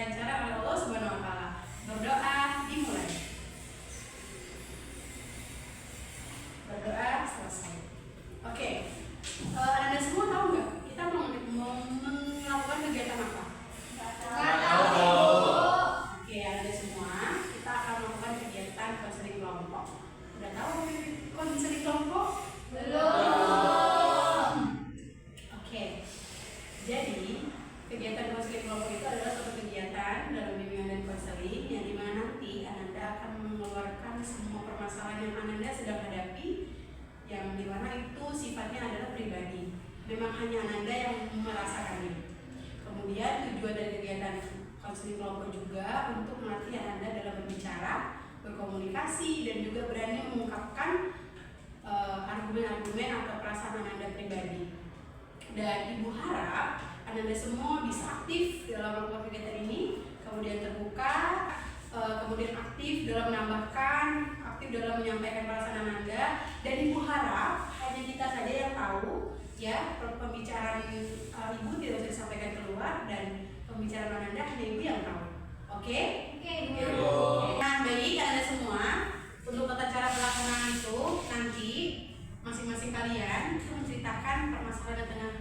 diwawancara oleh Allah Subhanahu wa taala. Berdoa dimulai. Berdoa selesai. Oke. Anda semua tahu nggak kita mau melakukan kegiatan apa? Nggak tahu. Oke, Anda semua kita akan melakukan kegiatan konseling kelompok. Udah tahu konseling kelompok? Belum. Oke. Jadi kegiatan konseling kelompok itu adalah suatu kegiatan dalam bimbingan dan konseling yang dimana nanti Anda akan mengeluarkan semua permasalahan yang Anda sedang hadapi, yang dimana itu sifatnya adalah pribadi. Memang hanya Anda yang merasakannya. Kemudian tujuan dari kegiatan konseling kelompok juga untuk melatih Anda dalam berbicara, berkomunikasi, dan juga berani mengungkapkan argumen-argumen atau perasaan Anda pribadi. Dan Ibu harap Anda semua bisa aktif dalam melakukan kegiatan ini, kemudian terbuka, kemudian aktif dalam menambahkan, aktif dalam menyampaikan perasaan Anda. Dan Ibu harap hanya kita saja yang tahu, ya, pembicaraan Ibu tidak usah disampaikan keluar, dan pembicaraan Anda hanya Ibu yang tahu. Oke? Oke. Nah, baik Anda semua, untuk tata cara pelaksanaan itu nanti masing-masing kalian menceritakan permasalahan yang tengah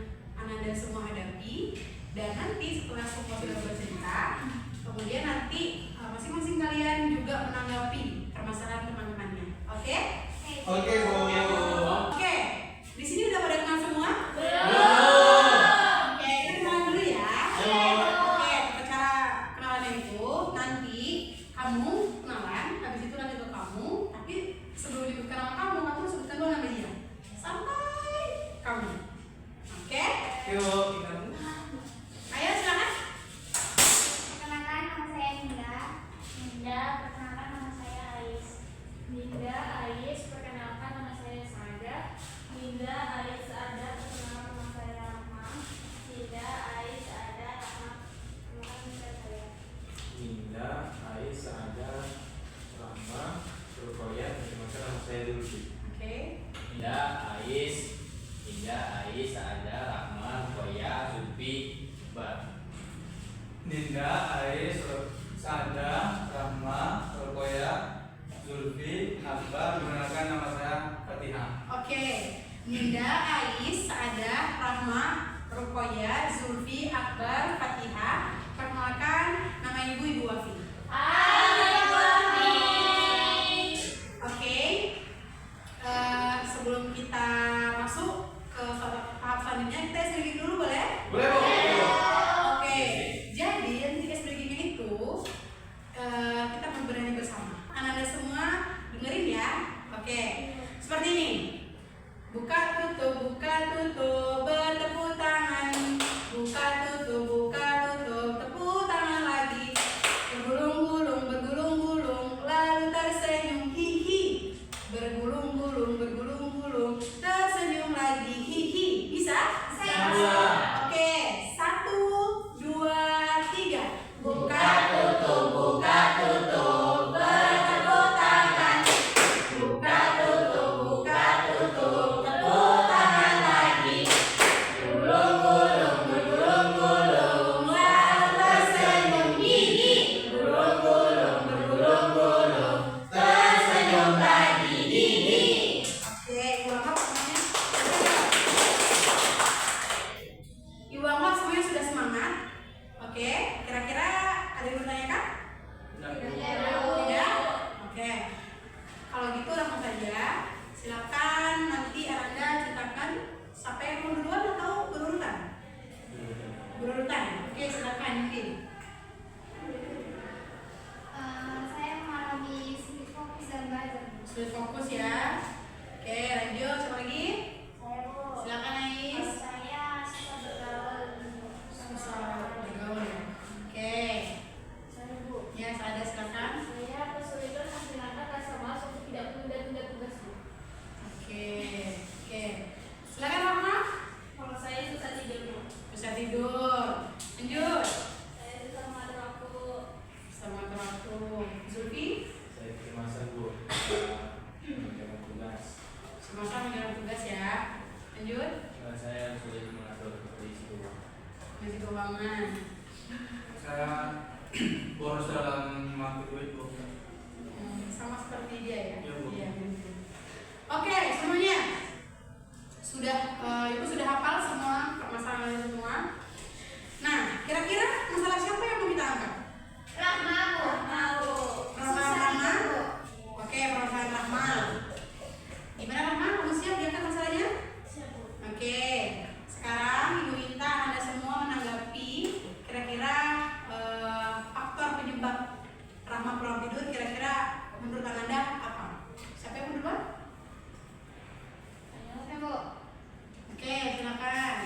Anda semua hadapi, dan nanti setelah semua sudah bercerita, kemudian nanti masing-masing kalian juga menanggapi permasalahan teman-temannya. Oke? Oke, Bu. Oke. Di sini udah pada kenal semua? Belum. Oke, kita kenalan dulu ya. Oke, cara kenalannya itu nanti kamu kenalan, habis itu nanti ke kamu, tapi sebelum disebutkan nama kamu harus sebutkan dulu nama dia. Sampai kamu. Oke? Yuk, Ayo silakan. Perkenalkan, nama saya Ninda. Perkenalkan, nama saya Ais. Perkenalkan, nama saya Sada. Perkenalkan, nama saya Rahma. Perkenalkan, nama saya. Ninda, Ais, Ada, Rahma, Rukoya, perkenalkan nama saya Zulfi. Oke. Ninda, Ais, Ada, Rahma, Rukoya, Zulfi, Iqbal. Ninda, Ais, Sada, Rahma, Rukoya, Zulfi, Akbar, perkenalkan nama saya Fatihah. Oke. Ninda, Ais, Ada, Rahma, Rukoya, Zulfi, Akbar, Fatihah. Perkenalkan nama Ibu Wafi. Oke. Sebelum kita masuk ke tahap selanjutnya, kita sedikit dulu boleh? Boleh, Bu. Oke. Jadi nanti tes breakingnya itu kita berani bersama. Anda semua dengerin ya. Oke. Seperti ini. Buka tutup, bertepuk tangan. Buka tutup, tepuk tangan lagi. Bergulung-gulung, lalu tersenyum, hihi. Bergulung-gulung, tersenyum lagi, hihi. Bisa? Bisa. Oke, 1, 2, 3. Buka tutup, bertepuk tangan. Buka tutup, tepuk tangan lagi. Bergulung-gulung, lalu tersenyum, hihi. Bergulung-gulung, tersenyum lagi, hihi. Oke, ulang semuanya. Ibu Ahmad semuanya sudah semangat. Oke, kira-kira ada yang bertanya kah? Tidak? Oke. Kalau gitu langsung saja. Silakan nanti Anda ceritakan siapa yang mau duluan atau berurutan? Berurutan. Oke, silakan mungkin. Saya mengalami sulit fokus dan belajar. Sudah fokus ya. Oke, lanjut. Siapa lagi? Saya Silakan Ais. Saya suka bergaul. Susah bergaul ya. Oke. Saya Bu. Ya, ada silakan. Saya kesulitan menghilangkan rasa malas untuk tidak menunda-tunda tugasku. Oke. Silakan Rahma. Kalau saya susah tidur. Bisa tidur. Lanjut. Saya susah mengatur waktu. Sama waktu. Zulfi. Saya kemasan, Bu. Mengerjakan tugas. Semasa menjalankan tugas ya. Lanjut. Saya sulit mengatur kondisi keuangan. Masih keuangan. Saya boros dalam waktu duit Bu. Sama seperti dia ya. Iya, Bu. Iya, betul. Oke, semuanya sudah ibu sudah hafal semua permasalahannya semua. Nah, kira-kira masalah siapa yang mau kita angkat? Rahma, Bu. Permasalahan Rahma. Oke, permasalahan Rahma. Gimana Rahma? Kamu siap diangkat masalahnya? Siap, Bu. Oke, sekarang ibu minta anda semua menanggapi kira-kira faktor penyebab Rahma kurang tidur. Kira-kira menurut anda apa? Siapa yang mau duluan? Saya, Bu. Oke, silakan.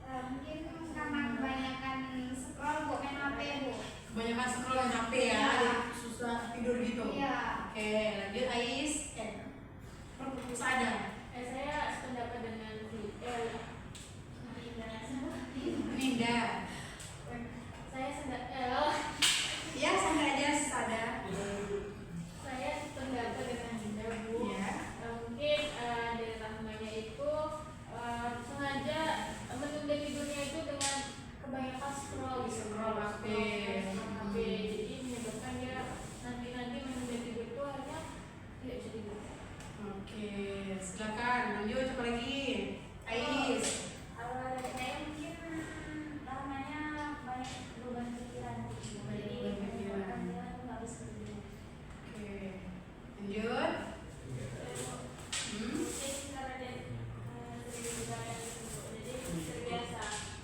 Mungkin karena kebanyakan scroll, Bu, main HP, Bu. Kebanyakan scroll HP ya, Iya. jadi susah tidur gitu. Iya. Oke, lanjut Ais. Perpustakaan ada. Saya sependapat dengan Ninda. saya Ya, sampai aja ada. saya sependapat dengan Dinda, Bu. Ya. Mungkin dari Rahmanya itu sengaja menunda tidurnya itu dengan kebanyakan scroll Scroll HP. HP. Jadi menyebabkan dia nanti menunda tidur itu hanya tidak bisa tidur. Oke, silakan lanjut siapa lagi? Ais. Kalau dari saya mungkin Rahmanya banyak beban pikiran. Banyak Jadi beban pikiran. menyebabkan dia nggak bisa tidur. Oke, lanjut. Mungkin karena dia sering begadang gitu. Jadi terbiasa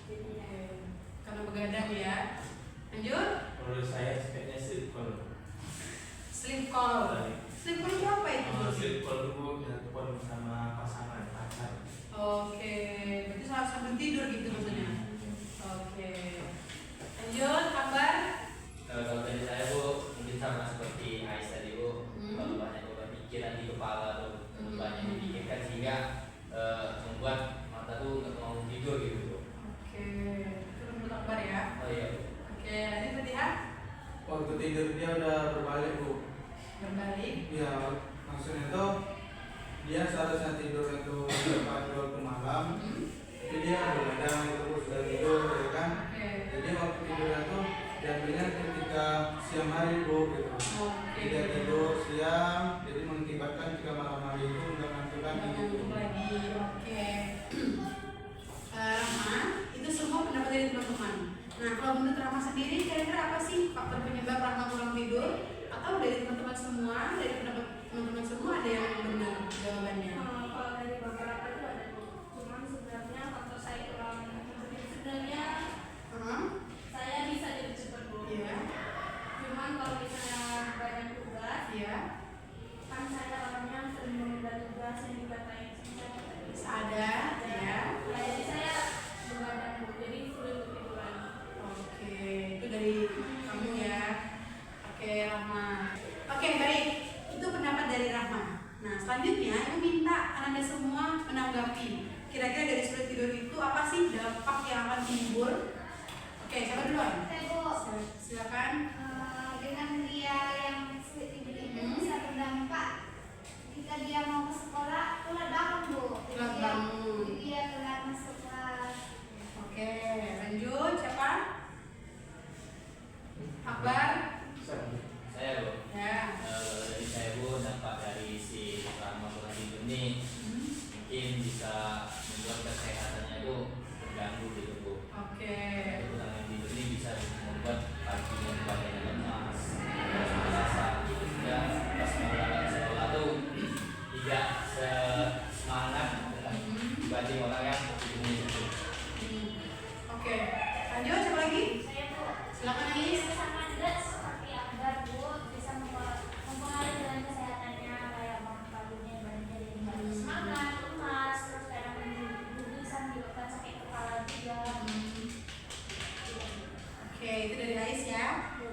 jadinya. Oke, karena begadang ya. Lanjut. Menurut saya sebaiknya sleep call. Sleep call. Sleep call itu apa itu? Sleep call itu dilakukan bersama pasangan pacar. Oke, berarti salah sambil tidur gitu maksudnya. Oke, lanjut kabar. Kalau dari saya Bu, mungkin sama seperti Ais tadi Bu, kalau banyak beban pikiran di kepala tuh, banyak dipikirkan sehingga membuat mata tuh nggak mau tidur gitu Bu. Oke, itu menurut kabar ya. Oh iya Bu. Oke, lanjut Fatihah. Waktu tidur dia udah berbalik Bu. Berbalik. Ya maksudnya itu dia seharusnya tidur itu pada waktu malam, tapi dia begadang itu Bu, sudah tidur ya kan. Oke. Jadi waktu tidurnya tuh diambilnya ketika siang hari Bu gitu. Oke. Dia tidur siang, jadi mengakibatkan jika malam hari itu nggak ngantuk lagi Ngantuk gitu. lagi. Oke. Rahma, itu semua pendapat dari teman-teman. Nah, kalau menurut Rahma sendiri, kira-kira apa sih faktor penyebab Rahma kurang tidur? Atau dari teman-teman semua, dari pendapat teman-teman semua ada yang benar jawabannya? Kalau dari beberapa itu ada, cuman sebenarnya faktor saya kurang sebenarnya saya bisa jadi cepat Bu. Iya. Cuman kalau misalnya banyak tugas, Iya. kan saya orangnya sering menunda tugas yang dikatain sama saya. Bisa ada, ya. Nah, jadi saya begadang Bu, jadi sulit untuk tiduran. Oke, itu dari kamu ya. Oke, Rahma. Oke, baik. Itu pendapat dari Rahma. Nah, selanjutnya aku minta Anda semua menanggapi. Kira-kira dari sulit tidur itu apa sih dampak yang akan timbul? Oke, siapa duluan? Saya Bu, Silakan. dengan dia yang sulit tidur itu bisa berdampak jika dia mau ke sekolah telat bangun Bu. Telat bangun. Jadi dia telat masuk kelas. Oke, lanjut. Siapa? Akbar. Saya Bu. Ya. Kalau dari saya Bu, dampak dari si Rahma kurang tidur ini mungkin bisa membuat kesehatannya itu terganggu gitu Bu. Oke. Kurang tidur ini bisa membuat paginya badannya lemas, terus merasa gitu sehingga pas mau berangkat sekolah tuh tidak semangat dibanding orang yang tidurnya cukup. Oke. Lanjut. Siapa lagi? Saya Bu, Silakan Ais. sama juga seperti Akbar Bu, bisa mempengaruhi dengan kesehatannya kayak bangun paginya badannya jadi nggak semangat, lemas, terus kadang bisa menyebabkan sakit kepala juga. Oke, itu dari Ais ya.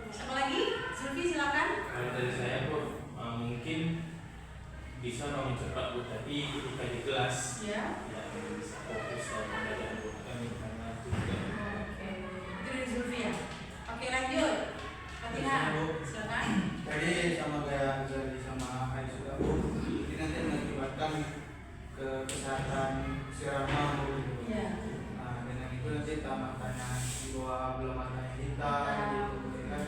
Siapa lagi? Zulfi, silakan. Kalau dari saya Bu, mungkin bisa bangun cepat Bu, tapi ketika di kelas Ya. ya bisa fokus dan belajar Bu, karena juga Oke, itu dari Zulfi ya. Oke, lanjut. Fatihah, Bu. silakan. Tadi sama kayak jadi sama Ais juga Bu. Ini nanti mengakibatkan ke kesehatan si Rahma Bu. Iya. Nah dengan itu nanti tamatkannya dibawa belah mata yang hitam gitu kan.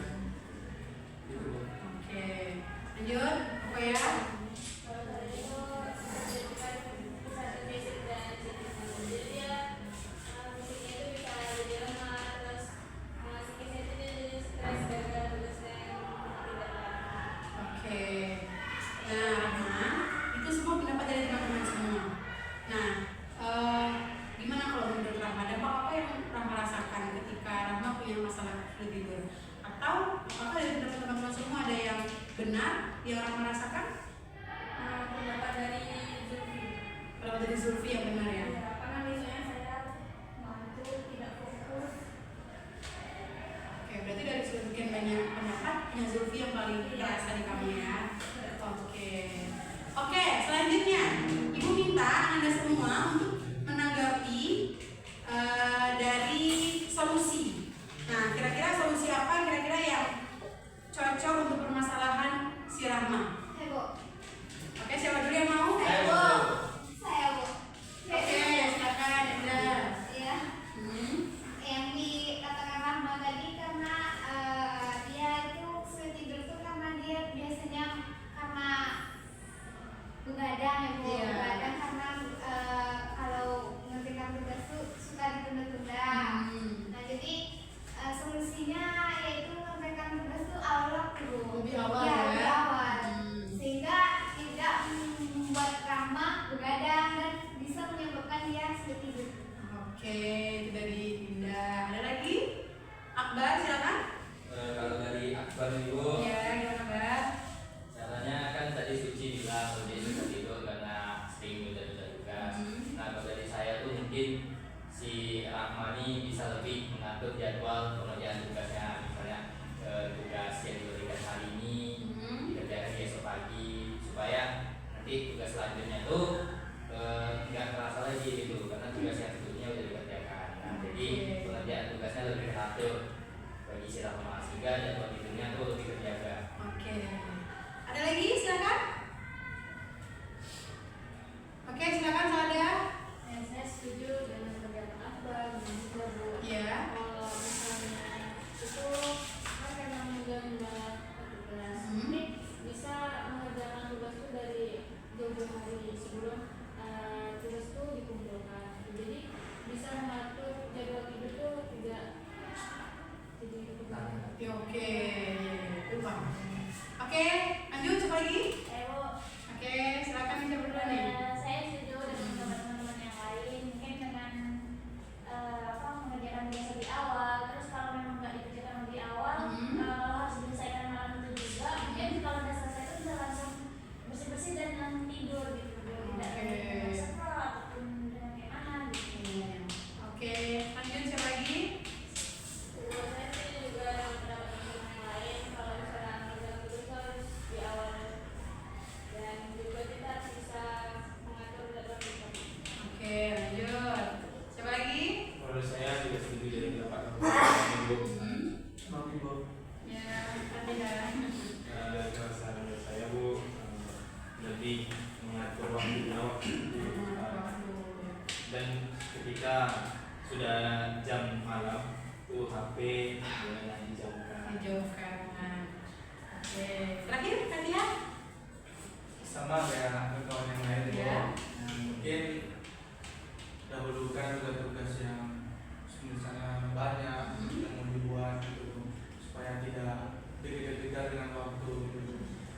Gitu. Oke, lanjut apa ya? Kalau tadi itu menjadikan satu basic dan psikisnya. Jadi dia fisiknya itu bisa jadi lemah, terus psikisnya itu jadi stres gara-gara tugasnya yang tidak. Oke. Nah, Rahma, itu semua pendapat dari teman-teman semua. Nah, gimana kalau menurut Rahma? Dampak apa yang Rahma rasakan ketika Rahma punya masalah sulit tidur? Atau apakah dari pendapat teman-teman semua ada yang benar yang Rahma rasakan? Pendapat dari Zulfi. Pendapat dari Zulfi yang benar ya? Karena biasanya saya ngantuk, tidak fokus. Oke, berarti dari sekian banyak pendapat, hanya Zulfi yang paling terasa di kamu ya. Oke, selanjutnya Ibu minta Anda semua untuk menanggapi dari solusi. Nah, kira-kira solusi apa kira-kira yang cocok untuk permasalahan si Rahma? Heboh. Oke, siapa dulu yang mau? Heboh. Saya, Bu. Oke, silakan Anda. Iya. Yang dikatakan Rahma tadi karena dia itu sulit tidur tuh karena dia biasanya karena begadang ya Bu. Iya. Begadang karena kalau mengerjakan tugas tuh suka ditunda-tunda. Nah jadi solusinya yaitu mengerjakan tugas tuh awal waktu. Lebih awal Ya, ya? lebih awal. Sehingga tidak membuat Rahma begadang dan bisa menyebabkan dia sulit tidur. Oke, itu dari Dinda. Ada lagi? Akbar, silakan. Kalau dari Akbar Ibu, Ya, gimana Akbar? caranya kan tadi Suci bilang kalau dia suka tidur karena sering menunda tugas. Nah kalau dari saya tuh mungkin si Rahma ini bisa lebih mengatur jadwal pengerjaan tugasnya, misalnya tugas yang diberikan hari ini dikerjakan besok pagi supaya nanti tugas selanjutnya tuh nggak terasa lagi gitu karena tugas yang sebelumnya udah dikerjakan. Nah jadi pengerjaan tugasnya lebih teratur bagi si Rahma sehingga jadwal tidurnya tuh lebih terjaga. Oke. Ada lagi? Silakan. Oke, silakan Salada. Ya, saya setuju dengan pendapat Akbar dan juga Bu. Iya. Kalau misalnya itu kan karena menunda tugas, Hmm. ini bisa mengerjakan tugas itu dari jauh-jauh hari sebelum tugas itu dikumpulkan. Jadi bisa mengatur jadwal tidur itu tidak jadi Ya, oke. Lupa. Oke, lanjut coba lagi. Oke, silakan siapa dulu nih? Saya setuju dengan teman-teman yang lain mungkin dengan mengerjakan tugas lebih awal. Terus kalau memang nggak dikerjakan lebih awal, harus diselesaikan malam itu juga. Mungkin kalau udah selesai itu bisa langsung bersih-bersih dan langsung tidur gitu. Tidak dengan sekolah ataupun dengan kayak mana gitu. Oke, lanjut siapa lagi? Saya sih juga dengan pendapat teman-teman yang lain. Kalau misalnya mengerjakan tugas harus di awal dan juga kita harus bisa mengatur jadwal kita. Oke, lanjut. Siapa lagi? Menurut saya juga setuju dari pendapat Ibu. Maaf Ibu. Ya, Adinda. Kalau menurut saya Bu lebih mengatur waktunya dan ketika sudah jam malam tuh HP bolehlah dijauhkan. Dijauhkan. Oke, terakhir Katia. Sama kayak kawan yang lain Ya. ya. Mungkin dahulukan tugas-tugas yang misalnya banyak yang mau dibuat gitu supaya tidak dikejar-kejar dengan waktu gitu.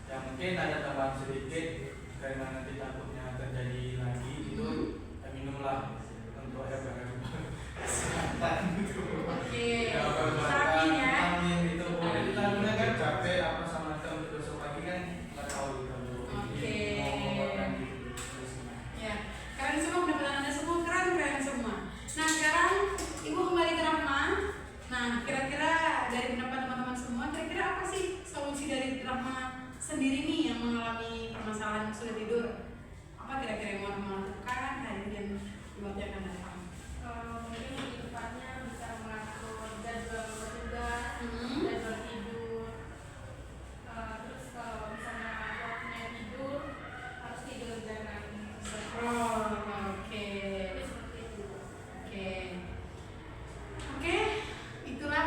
Ya mungkin ada tambahan sedikit karena nanti takutnya terjadi lagi gitu. Ya minumlah untuk kesehatan gitu. Oke. Ya, Vitamin ya. vitamin gitu. Kita kan capek apa sama untuk besok pagi kan nggak tahu gitu. Oke. Ngomong-ngomong gitu. Ya, keren semua pendapat Anda semua keren semua. Nah sekarang Ibu kembali ke Rahma. Nah kira-kira dari pendapat teman-teman semua, kira-kira apa sih solusi dari Rahma sendiri nih yang mengalami permasalahan sulit tidur? Apa kira-kira yang mau Rahma lakukan hari dan di waktu yang akan datang? Mungkin lebih tepatnya bisa mengatur jadwal bertugas, Hmm. jadwal tidur. Terus kalau misalnya waktunya tidur harus tidur jangan Oh, oke. seperti itu. Oke. Oke, itulah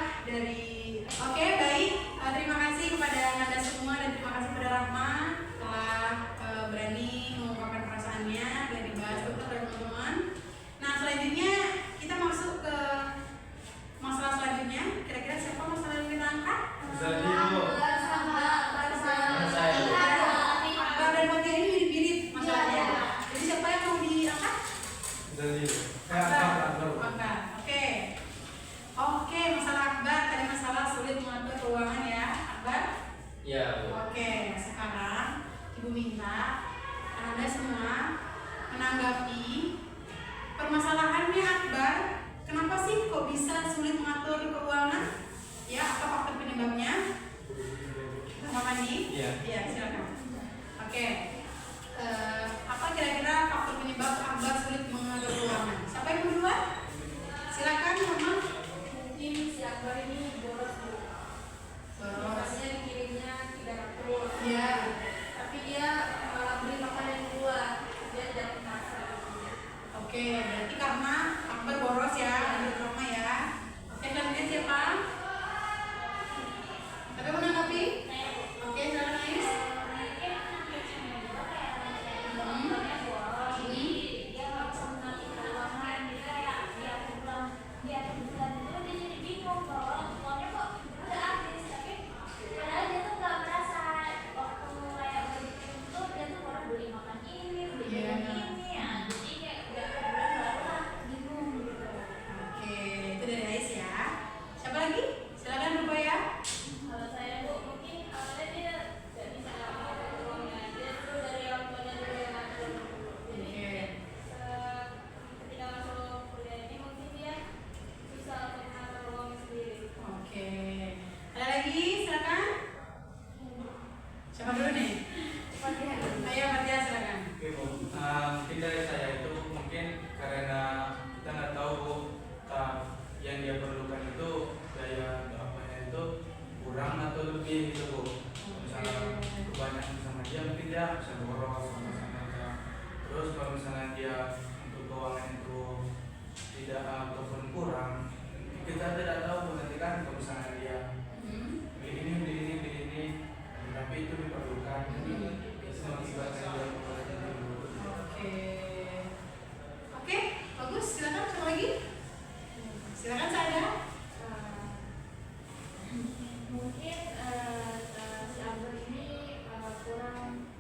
Bisa dulu. Akbar dan Fatia ini mirip-mirip masalahnya. Jadi siapa yang mau diangkat? Jadi Akbar. Oke, masalah Akbar tadi masalah sulit mengatur keuangan ya, Akbar. Ya, Bu. Oke, sekarang Ibu minta Anda semua menanggapi permasalahannya Akbar. Kenapa sih kok bisa sulit mengatur keuangan? Ya, apa faktor penyebabnya? Mama Mandi? Iya, silakan. Oke. Apa kira-kira faktor penyebab Akbar sulit mengatur keuangan? Siapa yang duluan? Silakan, Mama. Mungkin si Akbar ini boros Bu. Borosnya dikirimnya 300. Iya. Tapi dia malah beli makanan di luar. Dia jarang masak. Oke, berarti karena Akbar boros ya, di rumah ya. Oke, selanjutnya siapa? Ada yang menanggapi? Oke, silakan Ais. Oke, itu dari Ais ya. Siapa lagi? Silakan Rupa ya. Kalau saya Bu, mungkin awalnya dia nggak bisa mengatur uangnya. Dia tuh dari orang tuanya dulu yang ngatur. Jadi ketika masuk kuliah ini mungkin dia susah untuk mengatur uangnya sendiri. Oke. Ada lagi? Silakan. Siapa dulu nih? Ayo, Fatia silakan. Oke, Bu. Mungkin dari saya itu mungkin karena kita nggak tahu Bu, yang dia perlukan itu daya apanya itu kurang atau lebih gitu Bu. Misalnya kebanyakan sama dia mungkin dia bisa boros sama aja. Terus kalau misalnya dia untuk keuangan itu tidak ataupun kurang, kita tidak tahu Bu, nanti kan kalau misalnya dia beli ini, tapi itu diperlukan. Mengakibatkan dia mengeluarkan dulu. Oke, bagus. Silakan siapa lagi? Silakan saya. Mungkin si Akbar ini kurang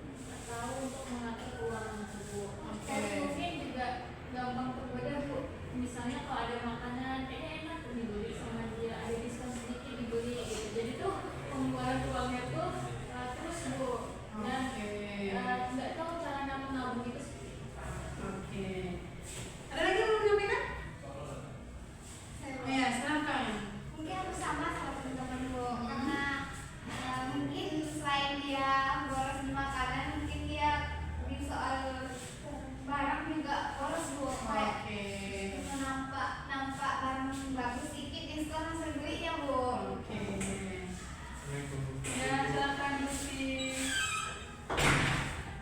tahu untuk mengatur keuangan tersebut. Oke. Tapi mungkin juga gampang tergoda Bu. Misalnya kalau ada makanan, kayaknya enak dibeli sama dia, ada diskon sedikit dibeli gitu. Jadi tuh pengeluaran uangnya tuh terus Bu. Dan nggak tahu cara nabung itu sih. Oke. Ada lagi yang mau menyampaikan? Ya, silakan. Mungkin aku sama teman-teman Bu, karena mungkin selain dia boros di makanan, mungkin dia di soal barang juga boros Bu. Kayak nampak barang bagus sedikit diskon langsung beli ya Bu. Oke. Ya, silakan Zulfi.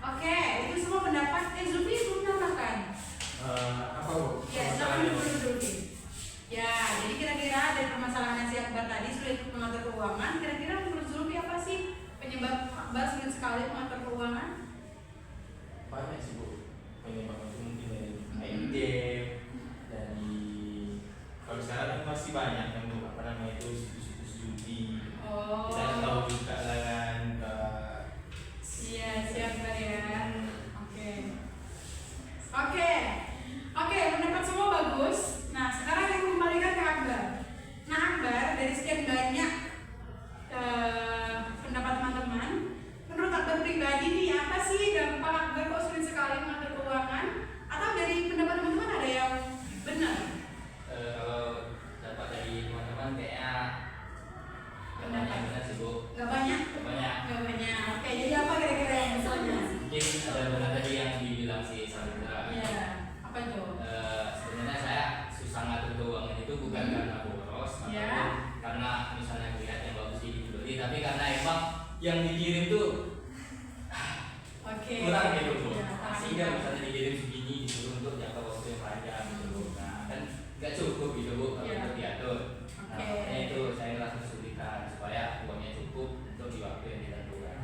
Oke, itu semua pendapat. Zulfi belum menambahkan. Apa Bu? Ya, silakan dulu Zulfi. Ya, jadi kira-kira dari permasalahan si Akbar tadi sulit mengatur keuangan. Kira-kira menurut Zulfi apa sih penyebab Akbar sulit sekali mengatur keuangan? Banyak sih Bu. Penyebab itu mungkin dari main game, dari kalau sekarang kan masih banyak yang Bu, apa namanya itu situs-situs judi. Kita kan tahu juga lah kan. Iya, siap Akbar ya. Oke, pendapat semua bagus. Nah, sekarang aku kembalikan ke Akbar. Nah, Akbar, dari sekian banyak pendapat teman-teman, menurut Akbar pribadi nih, apa sih dampak Akbar kok sulit sekali mengatur keuangan? Atau dari pendapat teman-teman ada yang benar? Kalau dapat dari teman-teman kayaknya Pendapat. benar sih Bu. Gak banyak? Banyak. Gak banyak. Oke, jadi apa kira-kira yang misalnya? Mungkin ada benar tadi yang dibilang si Sandra. Iya, apa itu? Sebenarnya saya susah ngatur keuangan itu bukan karena boros, Ya. ataupun karena misalnya melihat yang bagus dibeli, tapi karena emang yang dikirim tuh Oke. kurang gitu Bu. Ya, Sehingga misalnya dikirim segini gitu untuk jangka waktu yang panjang gitu Bu. Nah kan nggak cukup gitu Bu kalau Ya. untuk diatur. Nah, Oke. makanya itu saya rasa kesulitan supaya uangnya cukup untuk di waktu yang ditentukan.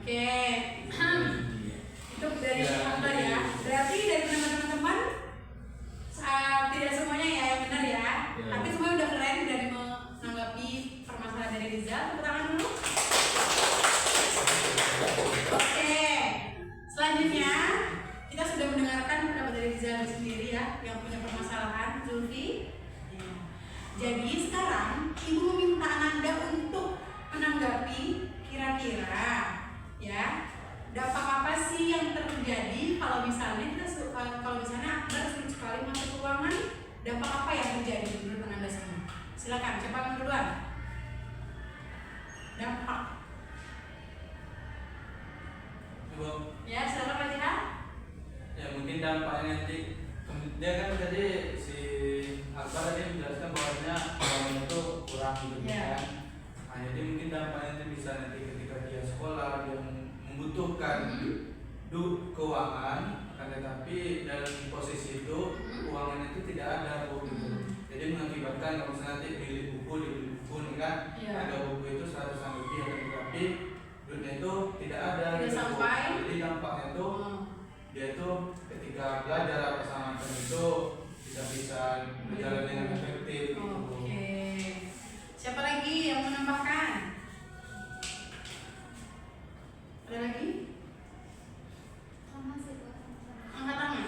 Oke. Itu dari Akbar ya. Berarti dari teman-teman tidak semuanya ya yang benar ya. Ya. Tapi semuanya udah keren dari menanggapi permasalahan dari Rizal. Tepuk tangan Ibu meminta Ananda untuk menanggapi kira-kira ya dampak apa sih yang terjadi kalau misalnya Akbar sulit sekali masuk keuangan, dampak apa yang terjadi menurut Ananda semua? Silakan, siapa yang duluan? Dampak. Coba. Ya, silakan Pak Jihan. Ya mungkin dampaknya nanti dia kan tadi si Akbar tadi menjelaskan bahwasanya uang itu kurang gitu Ya. kan. Nah, jadi mungkin dampaknya itu bisa nanti ketika dia sekolah dia membutuhkan keuangan, akan tetapi dalam posisi itu keuangan itu tidak ada Bu, gitu. Jadi mengakibatkan kalau misalnya nanti beli buku nih kan, Ya. ada buku itu 100 lebih, akan tetapi duitnya itu tidak ada. Tidak gitu, Bu. sampai. Jadi dampaknya itu dia itu ketika belajar apa sama macam itu tidak bisa berjalan dengan efektif gitu. Oke. Siapa lagi yang menambahkan? Ada lagi? Sama sih Bu, sama-sama. Angkat tangan.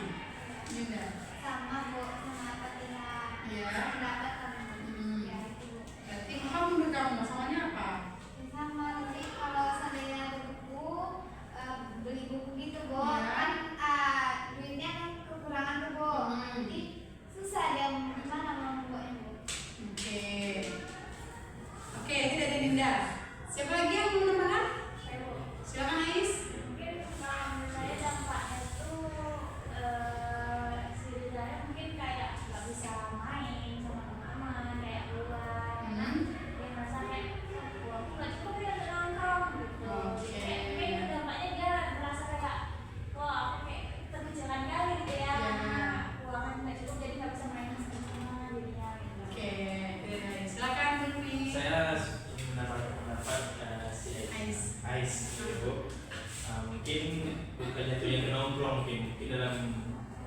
Dinda. Sama Bu, sama Fatihah. Iya. Pendapat kami. Ya itu Bu. Berarti kamu menurut kamu masalahnya apa? Sama nanti kalau seandainya ada buku, beli buku gitu Bu, Ya. kan duitnya kan kekurangan tuh Bu. Jadi susah dia gimana mau membuatnya Bu. Oke. Oke, ini dari Dinda. Siapa lagi yang mau menambahkan? Silakan Ais. Mungkin kalau menurut saya dampaknya tuh setidaknya mungkin kayak nggak bisa main sama teman-teman, kayak keluar karena dia merasa kayak uangku nggak cukup ya untuk nongkrong gitu. Oke. Kayak mungkin dampaknya dia merasa kayak wah aku kayak terkecilkan kali gitu ya, Ya. karena keuangan nggak cukup jadi nggak bisa main sama teman jadinya gitu. Oke, dari Ais. Silakan Bu Nurmi. Saya ingin menambahkan pendapat si Ais. Ais gitu. Mungkin bukannya tuh yang nongkrong, mungkin dalam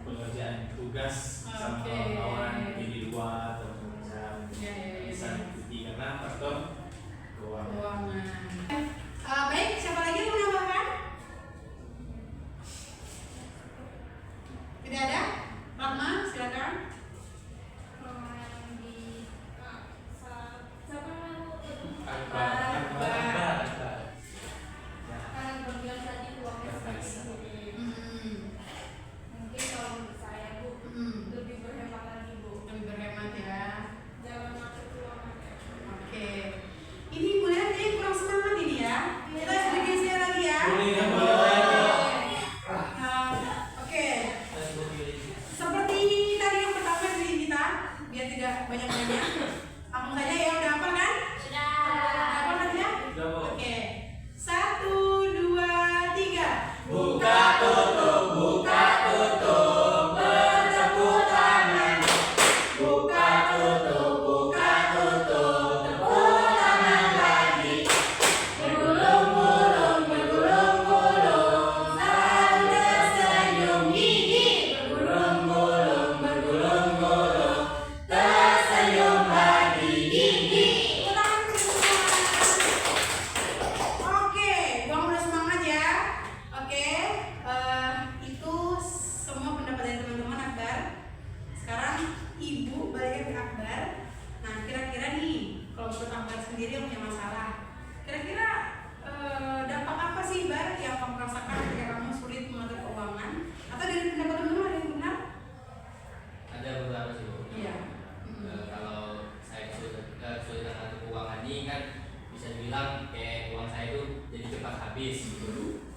pengerjaan tugas sama Oke. kawan-kawan mungkin di luar atau macam Ya. bisa diikuti karena faktor keuangan. Keuangan. Baik, siapa lagi yang mau menambahkan? Tidak ada? Rahma, silakan. Kan berbilang tadi uangnya sedikit. Mungkin kalau menurut saya Bu, lebih berhemat lagi Bu. Lebih berhemat ya. Jangan macet keuangan ya. Oke. Ini mulai kayaknya kurang semangat ini ya. Kita sedikit share lagi ya. Oke. Seperti tadi yang pertama dari kita, biar tidak banyak-banyak. Langsung saja ya, udah hafal kan? Sudah. Udah hafal kan ya? Udah, Bu. Oke. 1, 2, 3. Buka tutup bertepuk tangan. Buka tutup tepuk tangan lagi. Bergulung-gulung selalu tersenyum gigi. Bergulung-gulung tersenyum lagi gigi. Oke, Bang udah semangat ya. Oke, itu semua pendapat dari teman-teman Akbar. Sekarang Ibu balik ke Akbar. Nah, kira-kira nih, kalau menurut Akbar sendiri yang punya masalah, kira-kira dampak apa sih Bar yang kamu rasakan ketika kamu sulit mengatur keuangan? Atau dari pendapat teman-teman ada yang benar? Ada beberapa sih Bu. Iya. Kalau saya kesulitan atur keuangan ini kan bisa dibilang kayak uang saya itu jadi cepat habis gitu.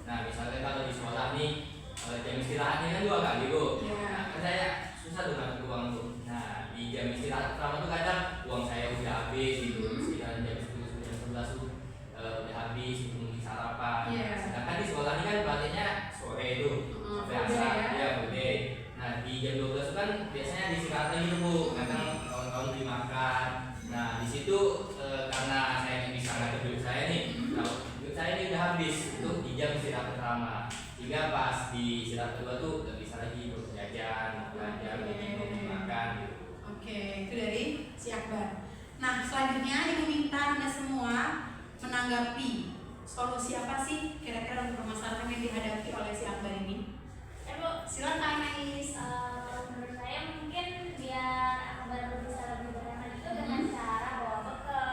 Nah misalnya kalau di sekolah nih jam istirahatnya kan 2 kali Bu. Iya. Nah kan saya susah tuh ngatur uang Bu. Nah di jam istirahat pertama tuh kadang uang saya udah habis gitu. Sekitar jam 10 jam 11 tuh udah habis gitu mungkin sarapan. Iya. Sedangkan di sekolah ini kan pelatihnya sore itu sampai full day asar ya. ya full day. Nah di jam 12 kan biasanya disingkat lagi tuh Bu, kadang kawan-kawan beli makan. Nah di situ karena saya nggak bisa ngatur duit saya nih, nah, duit saya ini udah habis itu di jam istirahat pertama. Hingga pas di istirahat kedua tuh nggak bisa lagi untuk jajan, belanja, beli minum, beli makan gitu. Oke, itu dari si Akbar. Nah, selanjutnya Ibu minta Anda semua menanggapi solusi apa sih kira-kira untuk permasalahan yang dihadapi oleh si Akbar ini. Bu, Silakan. Ais. Menurut saya mungkin biar Akbar bisa lebih berhemat itu dengan cara bawa bekal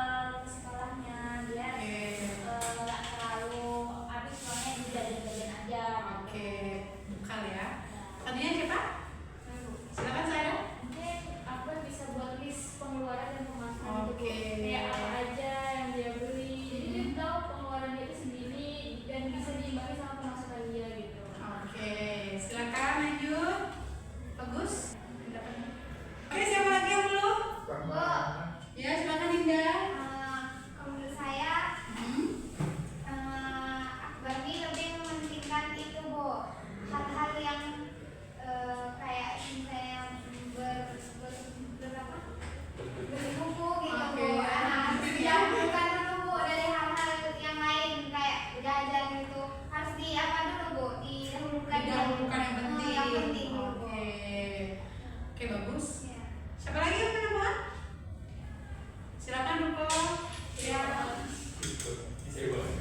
dulu kok. Ya. Bisa buat.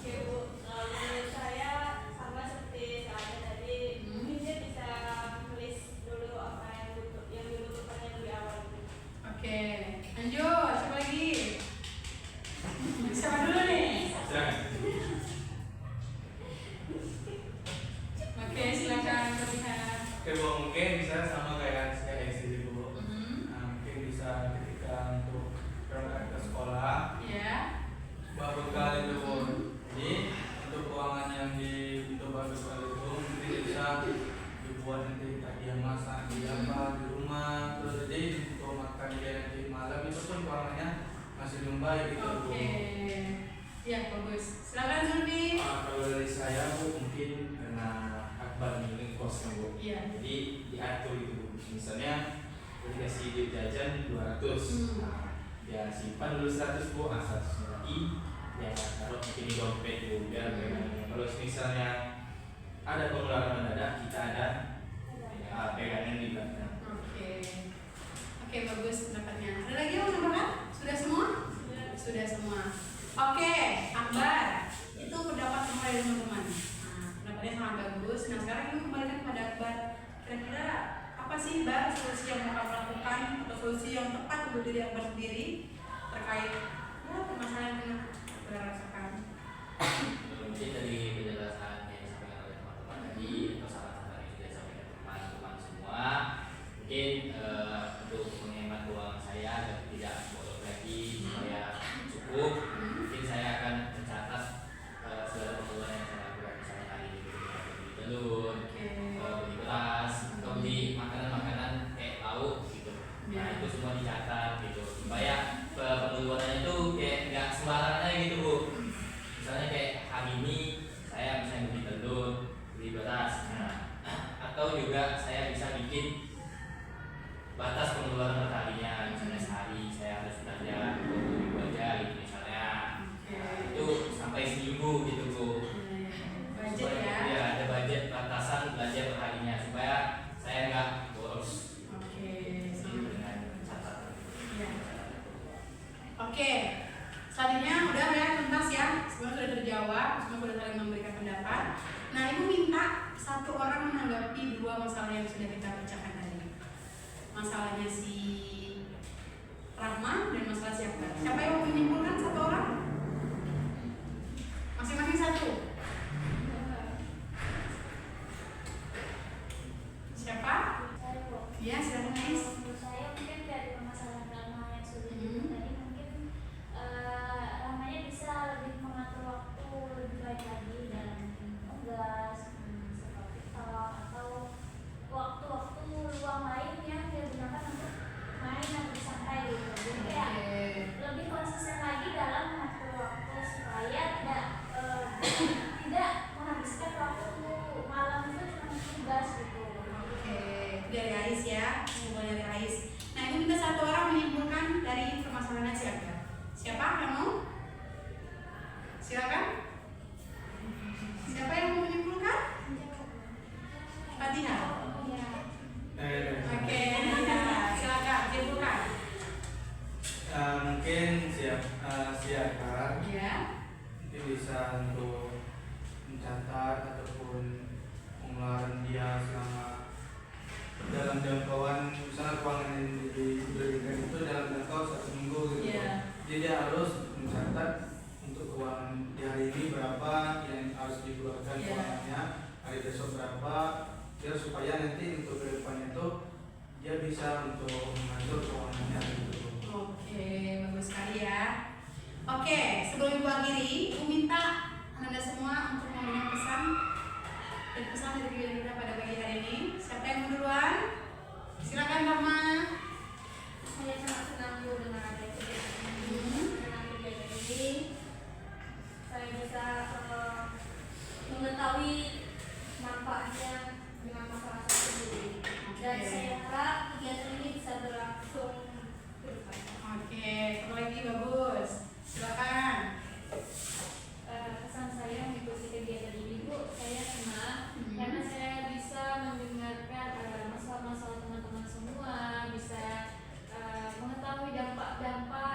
Oke Bu, menurut saya sama seperti saya tadi, mungkin dia bisa list dulu apa yang dibutuhkan di awal. Oke, lanjut. Siapa lagi? Siapa dulu nih? Silakan. Oke, silakan terlihat. Oke Bu, mungkin bisa sama kayak saya SD Bu. Mungkin bisa ketika untuk berangkat ke sekolah Ya. bawa bekal itu Bu. Jadi untuk keuangan yang untuk bawa bekal itu mungkin bisa dibuat nanti tadi yang masak di apa di rumah, terus jadi untuk makan dia nanti malam itu pun keuangannya masih belum baik gitu Bu. Oke. Ya, bagus. Silakan Zulfi. Kalau dari saya Bu, mungkin karena akbar ini kosnya Bu. Iya. Jadi diatur itu Bu. Misalnya dikasih duit jajan 200. Nah, dia simpan dulu 100 Bu, 100 lagi dia taruh mungkin di dompet Bu, biar pegangannya. Kalau misalnya ada pengeluaran mendadak, kita ada pegangan di belakang. Oke. Oke, bagus pendapatnya. Ada lagi yang mau tambahkan? Sudah semua? Sudah semua. Oke, Akbar. Itu pendapat semua dari teman-teman. Nah, pendapatnya sangat bagus. Nah, sekarang kita kembalikan kepada Akbar. Kira-kira apa sih Bar solusi yang mau kamu lakukan atau solusi yang tepat untuk diri Akbar sendiri terkait ya permasalahan yang Akbar rasakan? Mungkin dari penjelasan yang disampaikan oleh teman-teman tadi atau saran-saran yang sudah disampaikan teman-teman semua, mungkin untuk menghemat uang saya agar tidak boros lagi supaya cukup, mungkin saya akan mencatat segala pengeluaran yang saya lakukan, misalnya hari ini beli telur, beli beras, atau beli makanan-makanan kayak lauk gitu. Nah itu semua dicatat gitu supaya pengeluarannya itu kayak nggak sembarangan aja gitu Bu. Misalnya kayak hari ini saya bisa beli telur, beli beras, atau juga saya bisa bikin batas pengeluaran per harinya. Misalnya sehari saya harus belanja 20.000 aja gitu misalnya. Nah, itu sampai seminggu gitu Bu. Budget Supaya, ya. ya ada budget batasan belanja per harinya supaya saya nggak boros Oke. dengan catatan. Ya. Oke. Selanjutnya udah ya tuntas ya. Semua sudah terjawab, semua sudah saling memberikan pendapat. Nah, Ibu minta satu orang menanggapi dua masalah yang sudah kita bicarakan tadi. Masalahnya si Rahma dan masalah si Akbar. Siapa yang mau menyimpulkan satu orang? Masing-masing satu. Siapa? Saya Bu. Ya, silakan Ais. Menurut saya mungkin dari permasalahan Rama yang sudah disebut tadi mungkin Ramanya bisa lebih mengatur waktu lebih baik lagi dalam tugas seperti atau waktu-waktu luang lain yang dia gunakan untuk main atau bersantai gitu. Jadi kayak lebih konsisten lagi dalam mengatur waktu supaya tidak menghabiskan waktu malam itu cuma tugas gitu. Oke, dari Ais ya, semoga dari Ais. Nah, Ibu minta satu orang menyimpulkan dari permasalahan si Akbar. Siapa yang mau? Silakan. Siapa yang mau menyimpulkan? Fatihah. Oke, ya, silakan simpulkan. Mungkin siapkan Ya. mungkin bisa untuk mencatat ataupun pengeluaran dia selama dalam jangkauan misalnya keuangan yang diberikan itu dalam jangkau 1 minggu gitu. Iya. Jadi dia harus mencatat untuk keuangan di hari ini berapa yang harus dikeluarkan Iya. keuangannya, hari besok berapa, biar supaya nanti untuk kedepannya itu dia bisa untuk mengatur keuangannya gitu. Oke, bagus sekali ya. Oke, sebelum Ibu akhiri, Ibu minta Anda semua untuk memberikan pesan dan pesan dari kita pada pagi hari ini. Siapa yang mau duluan? Silakan Rama. Saya sangat senang Bu dengan ada kegiatan ini. Dengan kegiatan ini, saya bisa mengetahui manfaatnya dengan masalah saya sendiri. Dan Oke. saya harap kegiatan ini bisa berlangsung ke depan. Oke, satu lagi bagus. Silakan. Pesan saya mengikuti kegiatan ini Bu, saya senang karena saya bisa mendengarkan masalah-masalah teman-teman semua, bisa mengetahui dampak-dampak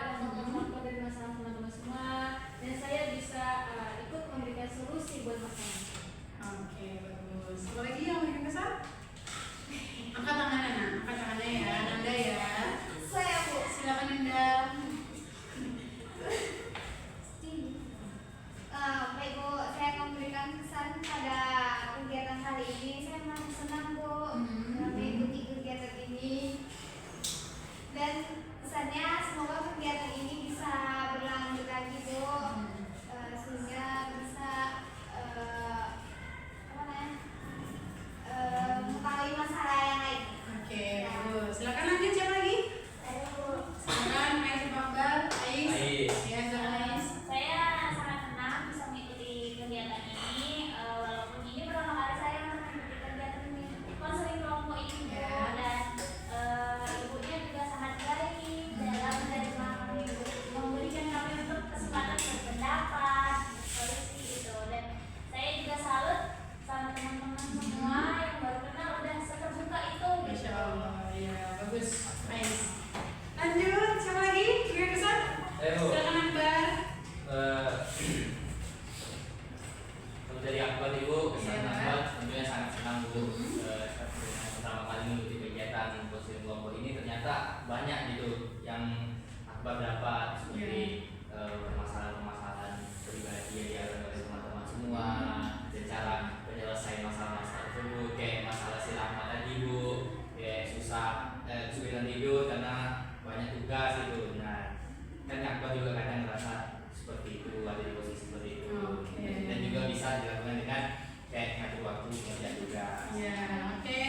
juga kadang ngerasa seperti itu, ada di posisi seperti itu. Oke. Dan juga bisa dilakukan dengan kayak ngatur waktu mengerjakan tugas. Ya, oke.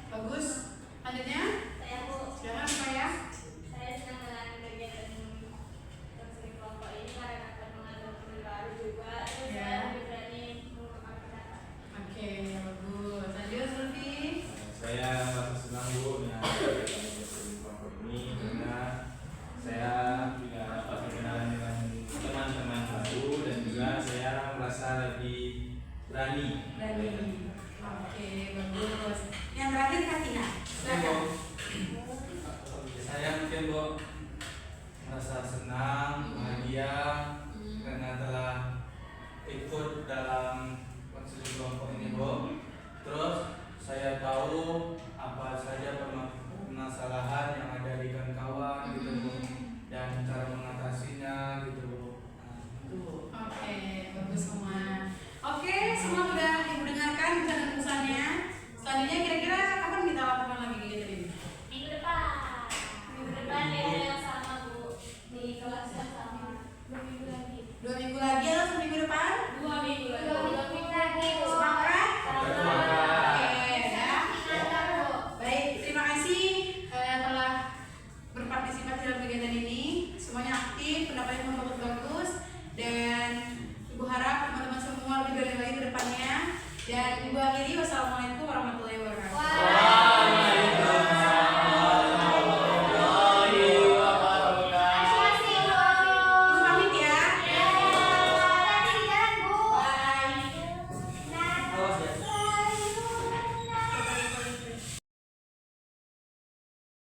Bagus. Lanjutnya, Saya Bu, silakan Pak ya. saya senang dengan kegiatan konseling kelompok ini karena dapat mengatur teman baru juga. Terus Ya. saya lebih berani mengungkapkan pendapat. Oke, bagus. Lanjut Zulfi. Saya merasa senang Bu dengan kegiatan kelompok ini karena saya juga dapat berkenalan dengan teman-teman baru dan juga saya merasa lebih berani. Oke, bagus. Yang terakhir Katina. Silakan. Saya mungkin Bu merasa senang, bahagia karena telah ikut dalam konseling kelompok ini Bu. Terus saya tahu apa saja permasalahan yang ada di kawan-kawan gitu Bu, dan cara mengatasi